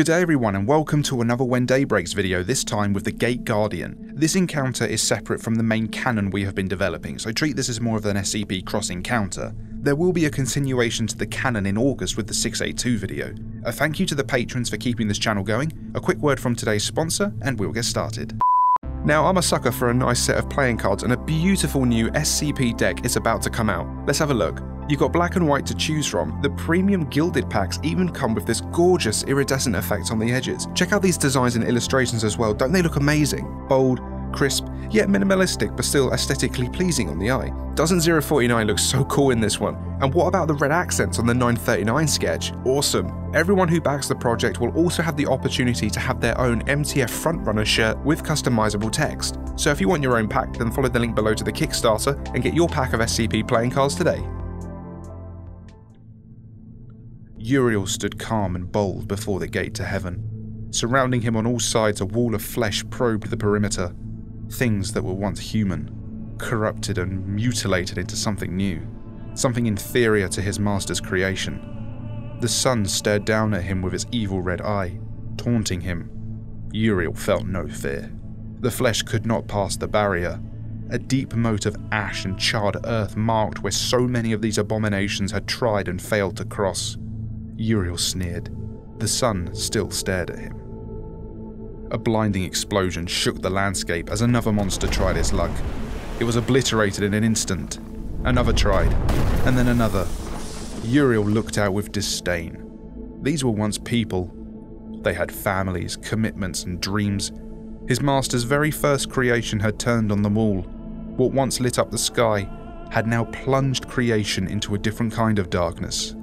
Good day everyone and welcome to another When Day Breaks video, this time with the Gate Guardian. This encounter is separate from the main canon we have been developing, so treat this as more of an SCP cross encounter. There will be a continuation to the canon in August with the 682 video. A thank you to the patrons for keeping this channel going, a quick word from today's sponsor, and we'll get started. Now, I'm a sucker for a nice set of playing cards, and a beautiful new SCP deck is about to come out. Let's have a look. You've got black and white to choose from. The premium gilded packs even come with this gorgeous iridescent effect on the edges. Check out these designs and illustrations as well, don't they look amazing? Bold, crisp, yet minimalistic but still aesthetically pleasing on the eye. Doesn't 049 look so cool in this one? And what about the red accents on the 939 sketch? Awesome. Everyone who backs the project will also have the opportunity to have their own MTF Frontrunner shirt with customizable text. So if you want your own pack, then follow the link below to the Kickstarter and get your pack of SCP playing cards today. Uriel stood calm and bold before the gate to heaven. Surrounding him on all sides, a wall of flesh probed the perimeter. Things that were once human, corrupted and mutilated into something new, something inferior to his master's creation. The sun stared down at him with its evil red eye, taunting him. Uriel felt no fear. The flesh could not pass the barrier. A deep moat of ash and charred earth marked where so many of these abominations had tried and failed to cross. Uriel sneered. The sun still stared at him. A blinding explosion shook the landscape as another monster tried its luck. It was obliterated in an instant. Another tried, and then another. Uriel looked out with disdain. These were once people. They had families, commitments, and dreams. His master's very first creation had turned on them all. What once lit up the sky had now plunged creation into a different kind of darkness.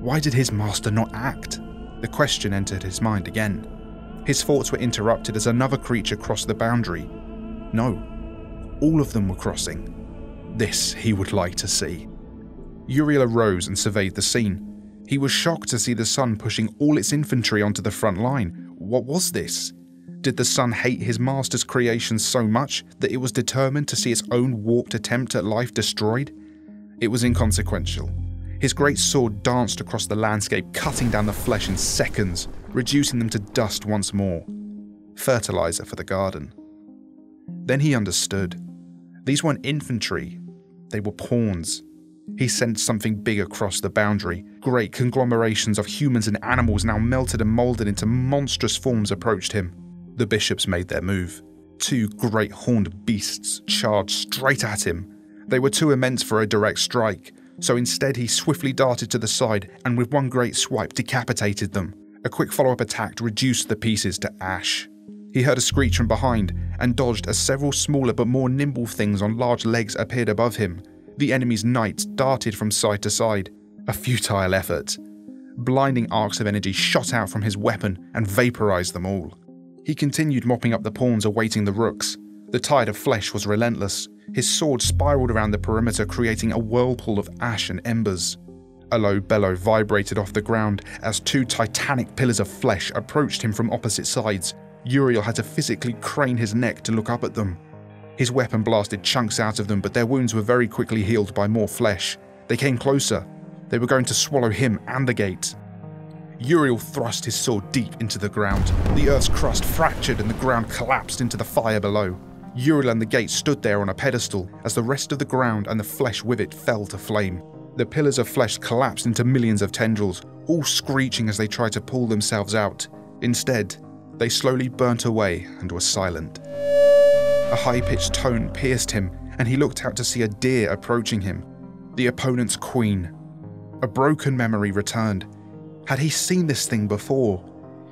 Why did his master not act? The question entered his mind again. His thoughts were interrupted as another creature crossed the boundary. No, all of them were crossing. This he would like to see. Uriel arose and surveyed the scene. He was shocked to see the sun pushing all its infantry onto the front line. What was this? Did the sun hate his master's creation so much that it was determined to see its own warped attempt at life destroyed? It was inconsequential. His great sword danced across the landscape, cutting down the flesh in seconds, reducing them to dust once more. Fertilizer for the garden. Then he understood. These weren't infantry, they were pawns. He sensed something big across the boundary. Great conglomerations of humans and animals now melted and moulded into monstrous forms approached him. The bishops made their move. Two great horned beasts charged straight at him. They were too immense for a direct strike. So instead he swiftly darted to the side and with one great swipe decapitated them. A quick follow-up attack reduced the pieces to ash. He heard a screech from behind and dodged as several smaller but more nimble things on large legs appeared above him. The enemy's knights darted from side to side. A futile effort. Blinding arcs of energy shot out from his weapon and vaporized them all. He continued mopping up the pawns awaiting the rooks. The tide of flesh was relentless. His sword spiraled around the perimeter, creating a whirlpool of ash and embers. A low bellow vibrated off the ground as two titanic pillars of flesh approached him from opposite sides. Uriel had to physically crane his neck to look up at them. His weapon blasted chunks out of them, but their wounds were very quickly healed by more flesh. They came closer. They were going to swallow him and the gate. Uriel thrust his sword deep into the ground. The earth's crust fractured and the ground collapsed into the fire below. Uriel and the gate stood there on a pedestal as the rest of the ground and the flesh with it fell to flame. The pillars of flesh collapsed into millions of tendrils, all screeching as they tried to pull themselves out. Instead, they slowly burnt away and were silent. A high-pitched tone pierced him, and he looked out to see a deer approaching him. The opponent's queen. A broken memory returned. Had he seen this thing before?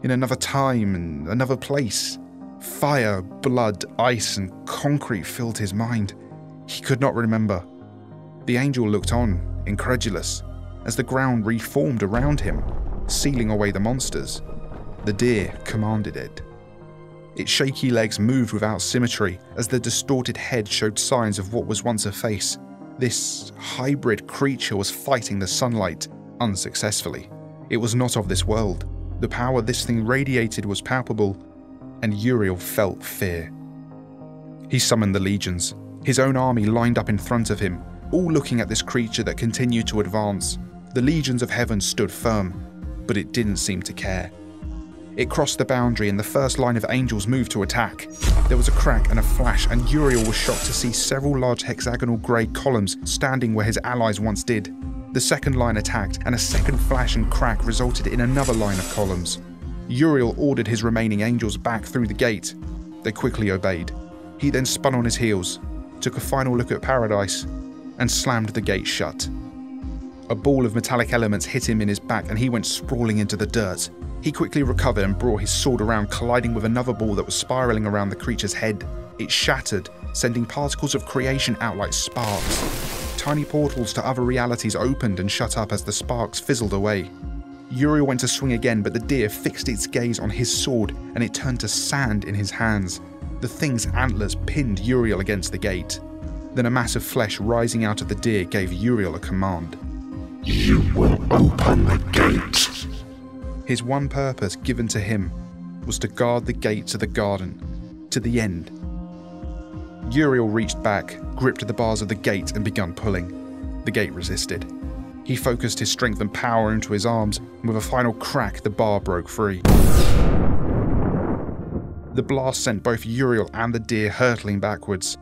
In another time and another place? Fire, blood, ice, and concrete filled his mind. He could not remember. The angel looked on, incredulous, as the ground reformed around him, sealing away the monsters. The deer commanded it. Its shaky legs moved without symmetry as the distorted head showed signs of what was once a face. This hybrid creature was fighting the sunlight, unsuccessfully. It was not of this world. The power this thing radiated was palpable, and Uriel felt fear. He summoned the legions. His own army lined up in front of him, all looking at this creature that continued to advance. The legions of heaven stood firm, but it didn't seem to care. It crossed the boundary and the first line of angels moved to attack. There was a crack and a flash, and Uriel was shocked to see several large hexagonal grey columns standing where his allies once did. The second line attacked, and a second flash and crack resulted in another line of columns. Uriel ordered his remaining angels back through the gate. They quickly obeyed. He then spun on his heels, took a final look at paradise, and slammed the gate shut. A ball of metallic elements hit him in his back and he went sprawling into the dirt. He quickly recovered and brought his sword around, colliding with another ball that was spiraling around the creature's head. It shattered, sending particles of creation out like sparks. Tiny portals to other realities opened and shut up as the sparks fizzled away. Uriel went to swing again, but the deer fixed its gaze on his sword and it turned to sand in his hands. The thing's antlers pinned Uriel against the gate. Then a mass of flesh rising out of the deer gave Uriel a command. You will open the gate. His one purpose given to him was to guard the gate to the garden, to the end. Uriel reached back, gripped the bars of the gate and began pulling. The gate resisted. He focused his strength and power into his arms, and with a final crack the bar broke free. The blast sent both Uriel and the deer hurtling backwards.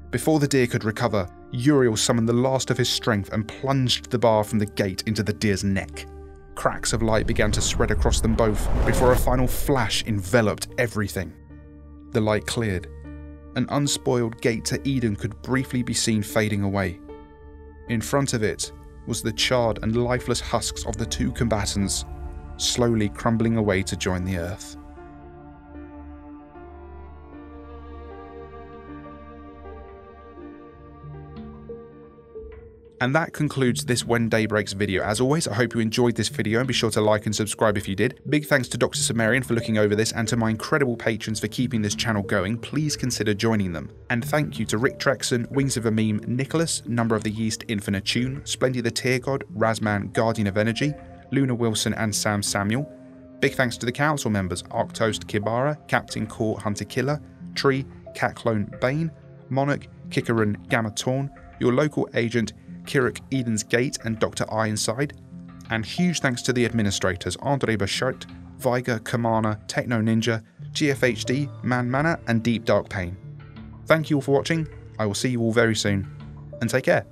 Before the deer could recover, Uriel summoned the last of his strength and plunged the bar from the gate into the deer's neck. Cracks of light began to spread across them both before a final flash enveloped everything. The light cleared. An unspoiled gate to Eden could briefly be seen fading away. In front of it was the charred and lifeless husks of the two combatants, slowly crumbling away to join the earth. And that concludes this When Day Breaks video. As always, I hope you enjoyed this video and be sure to like and subscribe if you did. Big thanks to Dr. Sumerian for looking over this and to my incredible patrons for keeping this channel going. Please consider joining them. And thank you to Rick Trexon, Wings of a Meme, Nicholas, Number of the Yeast, Infinite Tune, Splendy the Tear God, Razman, Guardian of Energy, Luna Wilson and Sam Samuel. Big thanks to the council members Arctoast Kibara, Captain Core Hunter Killer, Tree, Catclone Bane, Monarch, Kikaran Gamma Torn, your local agent Kirik Eden's Gate and Dr. Ironside, and huge thanks to the administrators Andre Bachert, Viger, Kamana, Techno Ninja, GFHD, Man Mana and Deep Dark Pain. Thank you all for watching, I will see you all very soon, and take care.